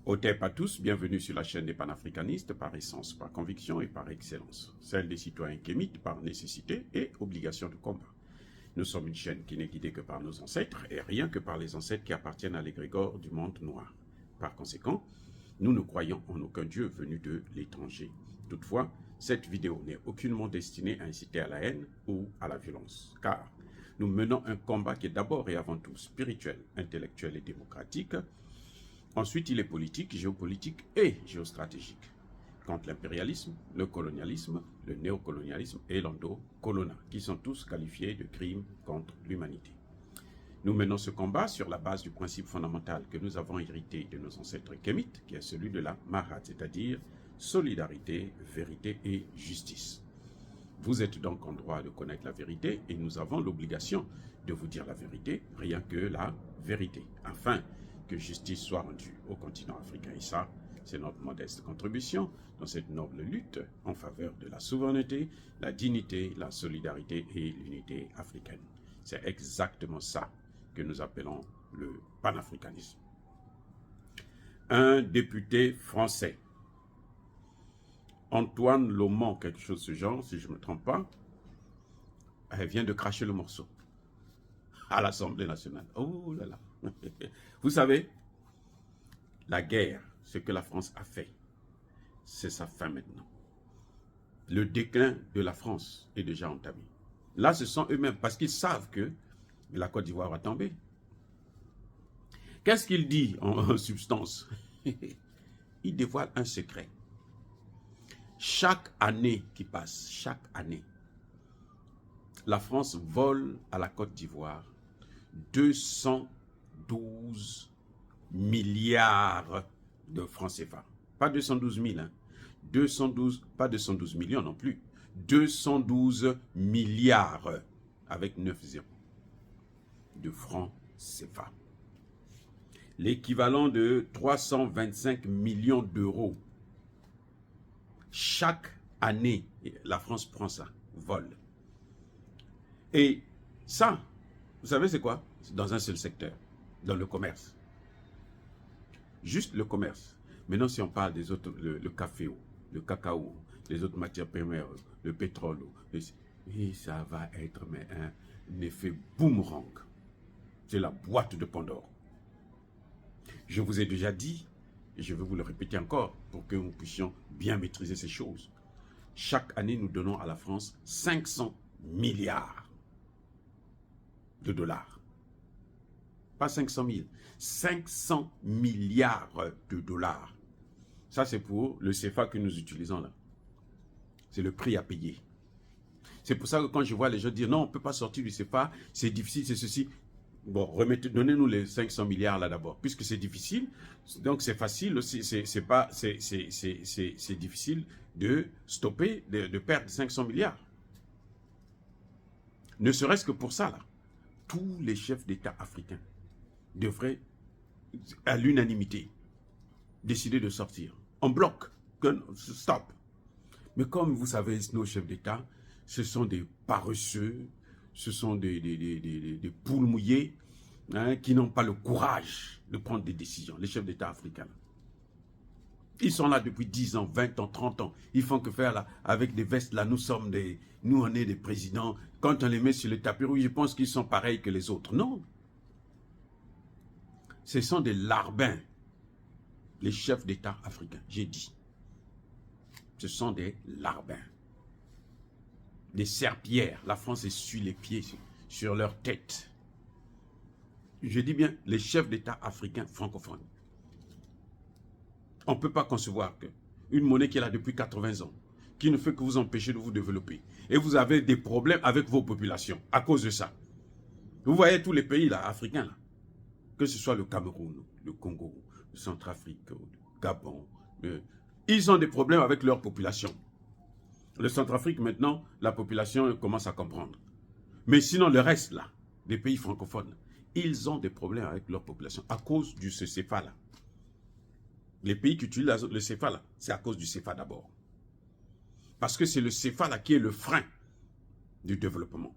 Otep à tous, bienvenue sur la chaîne des panafricanistes par essence, par conviction et par excellence. Celle des citoyens kémites par nécessité et obligation de combat. Nous sommes une chaîne qui n'est guidée que par nos ancêtres et rien que par les ancêtres qui appartiennent à l'égrégore du monde noir. Par conséquent, nous ne croyons en aucun Dieu venu de l'étranger. Toutefois, cette vidéo n'est aucunement destinée à inciter à la haine ou à la violence, car nous menons un combat qui est d'abord et avant tout spirituel, intellectuel et démocratique. Ensuite, il est politique, géopolitique et géostratégique, contre l'impérialisme, le colonialisme, le néocolonialisme et l'endocolonat, qui sont tous qualifiés de crimes contre l'humanité. Nous menons ce combat sur la base du principe fondamental que nous avons hérité de nos ancêtres kémites, qui est celui de la Mahat, c'est-à-dire solidarité, vérité et justice. Vous êtes donc en droit de connaître la vérité et nous avons l'obligation de vous dire la vérité, rien que la vérité, afin que justice soit rendue au continent africain. Et ça, c'est notre modeste contribution dans cette noble lutte en faveur de la souveraineté, la dignité, la solidarité et l'unité africaine. C'est exactement ça que nous appelons le panafricanisme. Un député français, Antoine Lomont, quelque chose de ce genre, si je ne me trompe pas, vient de cracher le morceau à l'Assemblée nationale. Oh là là. Vous savez, la guerre, ce que la France a fait, c'est sa fin maintenant. Le déclin de la France est déjà entamé. Là, ce sont eux-mêmes, parce qu'ils savent que la Côte d'Ivoire va tomber. Qu'est-ce qu'il dit en substance? Il dévoile un secret. Chaque année qui passe, chaque année, la France vole à la Côte d'Ivoire 212 milliards de francs CFA. Pas 212 000, hein. 212, pas 212 millions non plus. 212 milliards avec 9 zéros de francs CFA. L'équivalent de 325 millions d'euros. Chaque année, la France prend ça, vole. Et ça, vous savez c'est quoi? C'est dans un seul secteur, dans le commerce. Juste le commerce. Maintenant, si on parle des autres, le café, le cacao, les autres matières premières, le pétrole, et ça va être mais un effet boomerang. C'est la boîte de Pandore. Je vous ai déjà dit, et je vais vous le répéter encore, pour que nous puissions bien maîtriser ces choses. Chaque année, nous donnons à la France 500 milliards de dollars. Pas 500 000, 500 milliards de dollars. Ça, c'est pour le CFA que nous utilisons là. C'est le prix à payer. C'est pour ça que quand je vois les gens dire non, on ne peut pas sortir du CFA, c'est difficile, c'est ceci. Bon, donnez-nous les 500 milliards là d'abord, puisque c'est difficile. Donc c'est facile, c'est difficile de stopper, de perdre 500 milliards. Ne serait-ce que pour ça là, tous les chefs d'État africains devraient, à l'unanimité, décider de sortir. En bloc, stop. Mais comme vous savez, nos chefs d'État, ce sont des paresseux, ce sont des poules mouillées, hein, qui n'ont pas le courage de prendre des décisions, les chefs d'État africains. Ils sont là depuis 10 ans, 20 ans, 30 ans. Ils font que faire là, avec des vestes là, nous on est des présidents. Quand on les met sur le tapis rouge, je pense qu'ils sont pareils que les autres. Non. Ce sont des larbins, les chefs d'État africains, j'ai dit. Ce sont des larbins. Des serpillères. La France essuie les pieds sur leur tête. Je dis bien les chefs d'État africains francophones. On ne peut pas concevoir qu'une monnaie qui est là depuis 80 ans, qui ne fait que vous empêcher de vous développer, et vous avez des problèmes avec vos populations à cause de ça. Vous voyez tous les pays là, africains, là, que ce soit le Cameroun, le Congo, le Centrafrique, le Gabon, ils ont des problèmes avec leur population. Le Centrafrique, maintenant, la population commence à comprendre. Mais sinon, le reste, là, des pays francophones, ils ont des problèmes avec leur population à cause du CFA, là. Les pays qui utilisent le CFA, là, c'est à cause du CFA d'abord. Parce que c'est le CFA, là, qui est le frein du développement.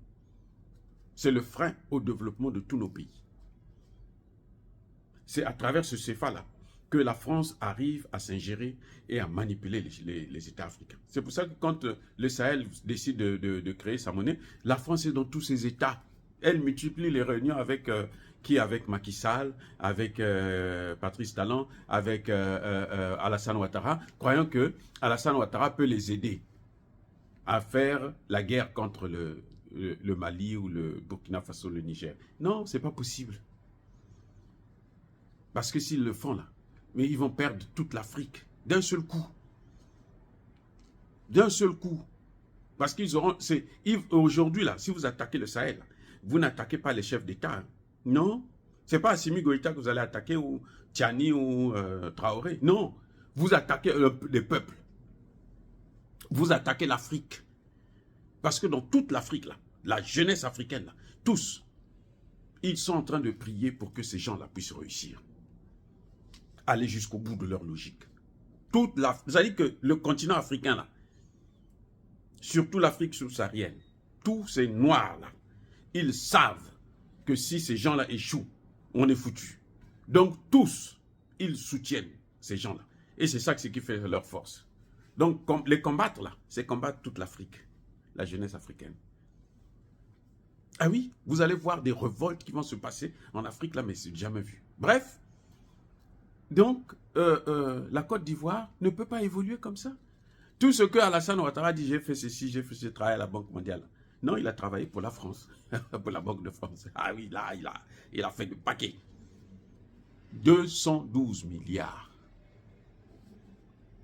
C'est le frein au développement de tous nos pays. C'est à travers ce CFA-là que la France arrive à s'ingérer et à manipuler les États africains. C'est pour ça que quand le Sahel décide de créer sa monnaie, la France est dans tous ses États. Elle multiplie les réunions avec avec Macky Sall, avec Patrice Talon, avec Alassane Ouattara, croyant que Alassane Ouattara peut les aider à faire la guerre contre le Mali ou le Burkina Faso, le Niger. Non, c'est pas possible. Parce que s'ils le font là, mais ils vont perdre toute l'Afrique d'un seul coup. D'un seul coup. Parce qu'ils auront... Aujourd'hui là, si vous attaquez le Sahel, vous n'attaquez pas les chefs d'État. Hein. Non. Ce n'est pas Assimi Goïta que vous allez attaquer ou Tiani ou Traoré. Non. Vous attaquez les peuples. Vous attaquez l'Afrique. Parce que dans toute l'Afrique, là, la jeunesse africaine, là, tous, ils sont en train de prier pour que ces gens-là puissent réussir. Aller jusqu'au bout de leur logique. Vous allez dire que le continent africain, là, surtout l'Afrique subsaharienne, tous ces noirs-là, ils savent que si ces gens-là échouent, on est foutu. Donc tous, ils soutiennent ces gens-là. Et c'est ça qui fait leur force. Donc les combattre là, c'est combattre toute l'Afrique, la jeunesse africaine. Ah oui, vous allez voir des révoltes qui vont se passer en Afrique là, mais c'est jamais vu. Bref, donc la Côte d'Ivoire ne peut pas évoluer comme ça. Tout ce que Alassane Ouattara dit, j'ai fait ceci, j'ai fait ce travail à la Banque mondiale. Non, il a travaillé pour la France, pour la Banque de France. Ah oui, là, il a fait du paquet. 212 milliards.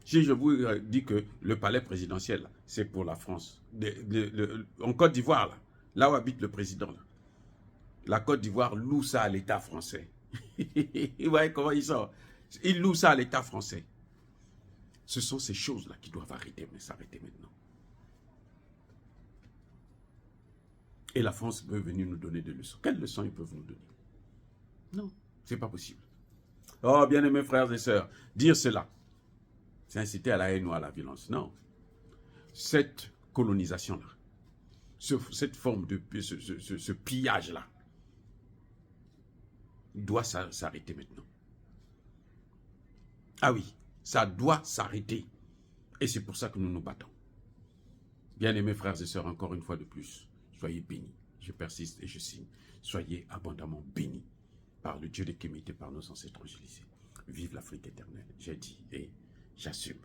Si je vous dis que le palais présidentiel, c'est pour la France. En Côte d'Ivoire, là où habite le président, là, la Côte d'Ivoire loue ça à l'État français. Vous voyez comment ils sont? Ils louent ça à l'État français. Ce sont ces choses-là qui doivent arrêter, mais s'arrêter maintenant. Et la France peut venir nous donner des leçons. Quelles leçons ils peuvent nous donner? Non, c'est pas possible. Oh, bien-aimés frères et sœurs, dire cela, c'est inciter à la haine ou à la violence. Non. Cette colonisation-là, cette forme de ce pillage-là, doit s'arrêter maintenant. Ah oui, ça doit s'arrêter. Et c'est pour ça que nous nous battons. Bien-aimés frères et sœurs, encore une fois de plus, soyez bénis. Je persiste et je signe. Soyez abondamment bénis par le Dieu des Kémites et par nos ancêtres utilisés. Vive l'Afrique éternelle. J'ai dit et j'assume.